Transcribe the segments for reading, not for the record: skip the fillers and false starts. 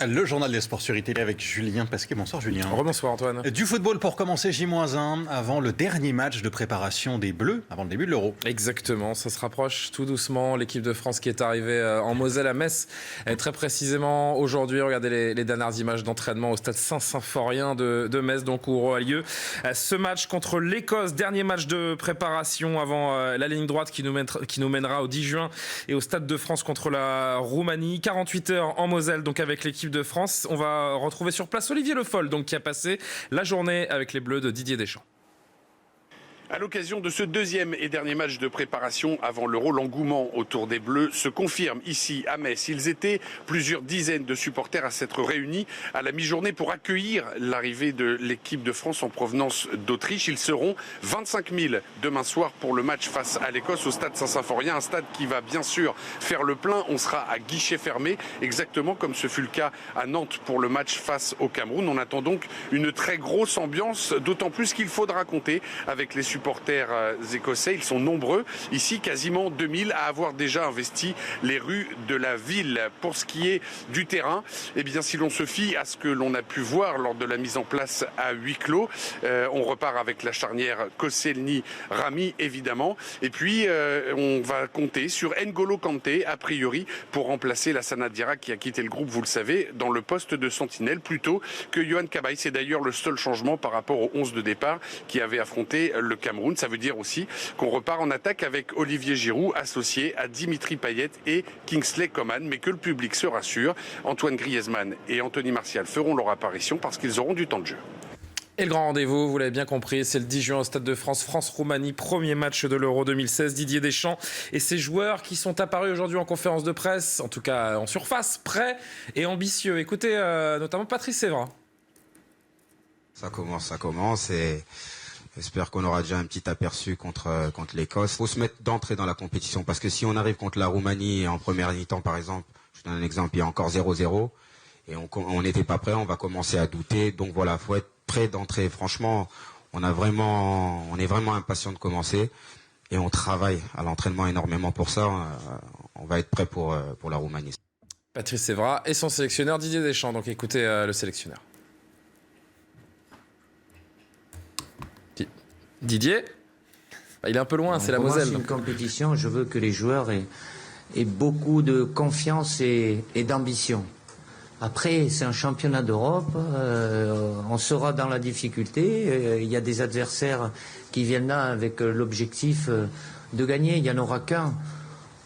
Le journal des sports sur iTélé avec Julien Pasquet. Bonsoir Julien. Rebonsoir Antoine. Du football pour commencer, J-1 avant le dernier match de préparation des Bleus, avant le début de l'Euro. Exactement, ça se rapproche tout doucement. L'équipe de France qui est arrivée en Moselle à Metz, très précisément aujourd'hui. Regardez les dernières images d'entraînement au stade Saint-Symphorien de Metz, donc où aura lieu ce match contre l'Écosse. Dernier match de préparation avant la ligne droite qui nous mènera au 10 juin et au Stade de France contre la Roumanie. 48 heures en Moselle, donc avec l'équipe de France. On va retrouver sur place Olivier Le Foll, donc, qui a passé la journée avec les Bleus de Didier Deschamps. À l'occasion de ce deuxième et dernier match de préparation avant l'Euro, l'engouement autour des Bleus se confirme ici à Metz. Ils étaient plusieurs dizaines de supporters à s'être réunis à la mi-journée pour accueillir l'arrivée de l'équipe de France en provenance d'Autriche. Ils seront 25 000 demain soir pour le match face à l'Écosse au stade Saint-Symphorien, un stade qui va bien sûr faire le plein. On sera à guichet fermé, exactement comme ce fut le cas à Nantes pour le match face au Cameroun. On attend donc une très grosse ambiance, d'autant plus qu'il faudra compter avec les supporters écossais. Ils sont nombreux, ici quasiment 2000 à avoir déjà investi les rues de la ville. Pour ce qui est du terrain, eh bien, si l'on se fie à ce que l'on a pu voir lors de la mise en place à huis clos, on repart avec la charnière Koscielny-Rami évidemment, et puis on va compter sur N'Golo Kanté a priori pour remplacer Lassana Diarra qui a quitté le groupe, vous le savez, dans le poste de sentinelle plutôt que Yohan Cabaye. C'est d'ailleurs le seul changement par rapport au 11 de départ qui avait affronté le Cameroun. Ça veut dire aussi qu'on repart en attaque avec Olivier Giroud associé à Dimitri Payet et Kingsley Coman, mais que le public se rassure, Antoine Griezmann et Anthony Martial feront leur apparition parce qu'ils auront du temps de jeu. Et le grand rendez-vous, vous l'avez bien compris, c'est le 10 juin au Stade de France, France-Roumanie, premier match de l'Euro 2016. Didier Deschamps et ses joueurs qui sont apparus aujourd'hui en conférence de presse, en tout cas en surface, prêts et ambitieux. Écoutez notamment Patrice Evra. Ça commence et j'espère qu'on aura déjà un petit aperçu contre l'Écosse. Il faut se mettre d'entrée dans la compétition parce que si on arrive contre la Roumanie en première mi-temps par exemple, je donne un exemple, il y a encore 0-0 et on n'était pas prêt, on va commencer à douter. Donc voilà, faut être prêt d'entrée. Franchement, on est vraiment impatient de commencer et on travaille à l'entraînement énormément pour ça. On va être prêt pour la Roumanie. Patrice Evra et son sélectionneur Didier Deschamps. Donc écoutez le sélectionneur. Didier, il est un peu loin, c'est la Moselle. C'est une compétition, je veux que les joueurs aient beaucoup de confiance et d'ambition. Après, c'est un championnat d'Europe, on sera dans la difficulté, il y a des adversaires qui viennent là avec l'objectif de gagner, il n'y en aura qu'un.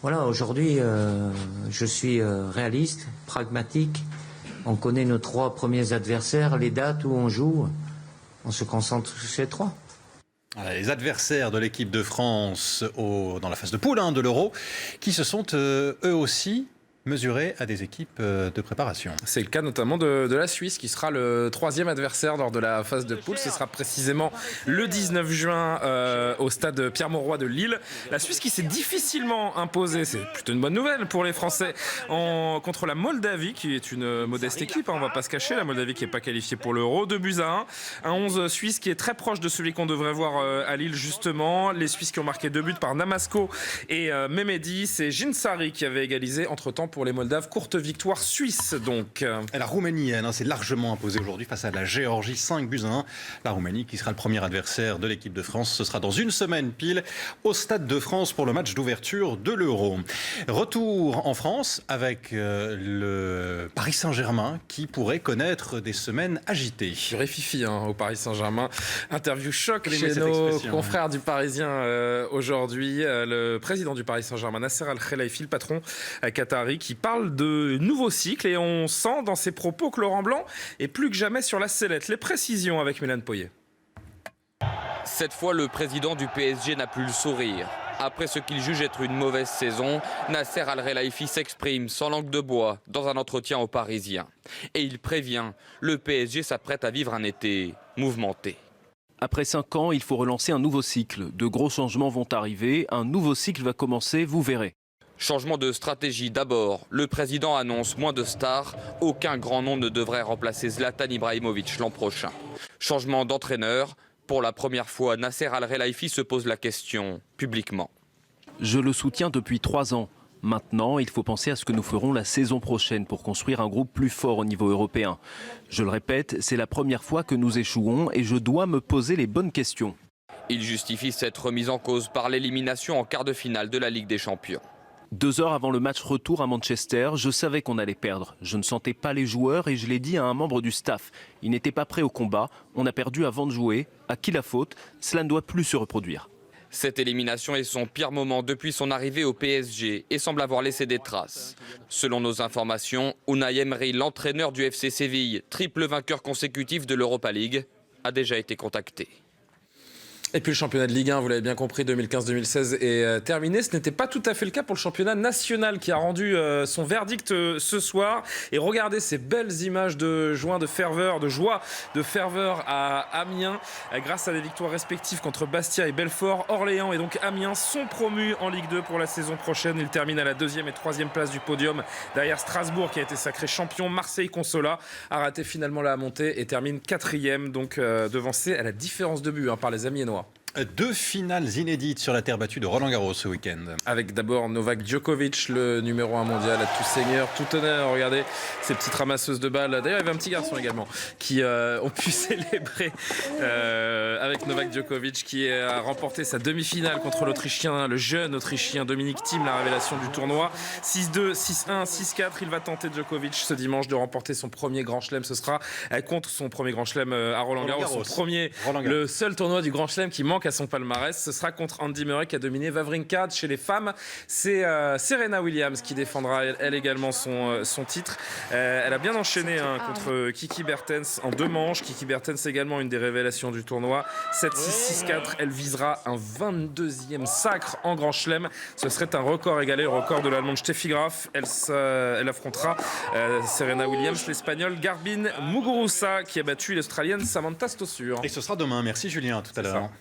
Voilà, aujourd'hui, je suis réaliste, pragmatique, on connaît nos 3 premiers adversaires, les dates où on joue, on se concentre sur ces 3. Les adversaires de l'équipe de France dans la phase de poule de l'Euro, qui se sont eux aussi mesurés à des équipes de préparation. C'est le cas notamment de la Suisse qui sera le 3e adversaire lors de la phase de poule. Ce sera précisément le 19 juin au stade Pierre-Mauroy de Lille. La Suisse qui s'est difficilement imposée, c'est plutôt une bonne nouvelle pour les Français, contre la Moldavie qui est une modeste équipe, on ne va pas se cacher. La Moldavie qui n'est pas qualifiée pour l'Euro. 2-1. Un 11 suisse qui est très proche de celui qu'on devrait voir à Lille justement. Les Suisses qui ont marqué 2 buts par Namasko et Mehmedi. C'est Jinsari qui avait égalisé entre-temps pour les Moldaves. Courte victoire suisse donc. Et la Roumanie, elle, s'est largement imposée aujourd'hui face à la Géorgie, 5-1. La Roumanie qui sera le premier adversaire de l'équipe de France. Ce sera dans une semaine pile au Stade de France pour le match d'ouverture de l'Euro. Retour en France avec le Paris Saint-Germain qui pourrait connaître des semaines agitées. Purée fifi au Paris Saint-Germain. Interview choc chez nos confrères du Parisien aujourd'hui. Le président du Paris Saint-Germain, Nasser Al-Khelaifi, le patron qatari, qui parle de nouveau cycle et on sent dans ses propos que Laurent Blanc est plus que jamais sur la sellette. Les précisions avec Mélane Poyet. Cette fois, le président du PSG n'a plus le sourire. Après ce qu'il juge être une mauvaise saison, Nasser Al-Khelaifi s'exprime sans langue de bois dans un entretien aux Parisiens. Et il prévient, le PSG s'apprête à vivre un été mouvementé. Après 5 ans, il faut relancer un nouveau cycle. De gros changements vont arriver, un nouveau cycle va commencer, vous verrez. Changement de stratégie d'abord. Le président annonce moins de stars. Aucun grand nom ne devrait remplacer Zlatan Ibrahimovic l'an prochain. Changement d'entraîneur. Pour la première fois, Nasser Al-Khelaifi se pose la question publiquement. Je le soutiens depuis 3 ans. Maintenant, il faut penser à ce que nous ferons la saison prochaine pour construire un groupe plus fort au niveau européen. Je le répète, c'est la première fois que nous échouons et je dois me poser les bonnes questions. Il justifie cette remise en cause par l'élimination en quart de finale de la Ligue des Champions. 2 heures avant le match retour à Manchester, je savais qu'on allait perdre. Je ne sentais pas les joueurs et je l'ai dit à un membre du staff. Ils n'étaient pas prêts au combat. On a perdu avant de jouer. À qui la faute? Cela ne doit plus se reproduire. Cette élimination est son pire moment depuis son arrivée au PSG et semble avoir laissé des traces. Selon nos informations, Unai Emery, l'entraîneur du FC Séville, triple vainqueur consécutif de l'Europa League, a déjà été contacté. Et puis le championnat de Ligue 1, vous l'avez bien compris, 2015-2016 est terminé. Ce n'était pas tout à fait le cas pour le championnat national qui a rendu son verdict ce soir. Et regardez ces belles images de joie, de ferveur à Amiens. Grâce à des victoires respectives contre Bastia et Belfort, Orléans et donc Amiens sont promus en Ligue 2 pour la saison prochaine. Ils terminent à la 2e et 3e place du podium. Derrière Strasbourg qui a été sacré champion. Marseille Consola a raté finalement la montée et termine 4e, donc devancé à la différence de but par les Amiénois. 2 finales inédites sur la terre battue de Roland-Garros ce week-end. Avec d'abord Novak Djokovic, le numéro 1 mondial, à tout seigneur, tout honneur. Regardez ces petites ramasseuses de balles. D'ailleurs, il y avait un petit garçon également qui ont pu célébrer avec Novak Djokovic qui a remporté sa demi-finale contre l'Autrichien, le jeune Autrichien Dominic Thiem, la révélation du tournoi. 6-2, 6-1, 6-4. Il va tenter Djokovic ce dimanche de remporter son premier grand chelem. Ce sera contre son premier grand chelem à Roland-Garros. Le seul tournoi du grand chelem qui manque à son palmarès. Ce sera contre Andy Murray qui a dominé Wawrinka. Chez les femmes, c'est Serena Williams qui défendra elle également son titre. Elle a bien enchaîné contre Kiki Bertens en 2 manches. Kiki Bertens également une des révélations du tournoi. 7-6, 6-4. Elle visera un 22e sacre en grand chelem. Ce serait un record égalé au record de l'Allemande Steffi Graf. Elle affrontera Serena Williams, l'Espagnole Garbine Muguruza qui a battu l'Australienne Samantha Stosur. Et ce sera demain. Merci Julien, à tout à l'heure.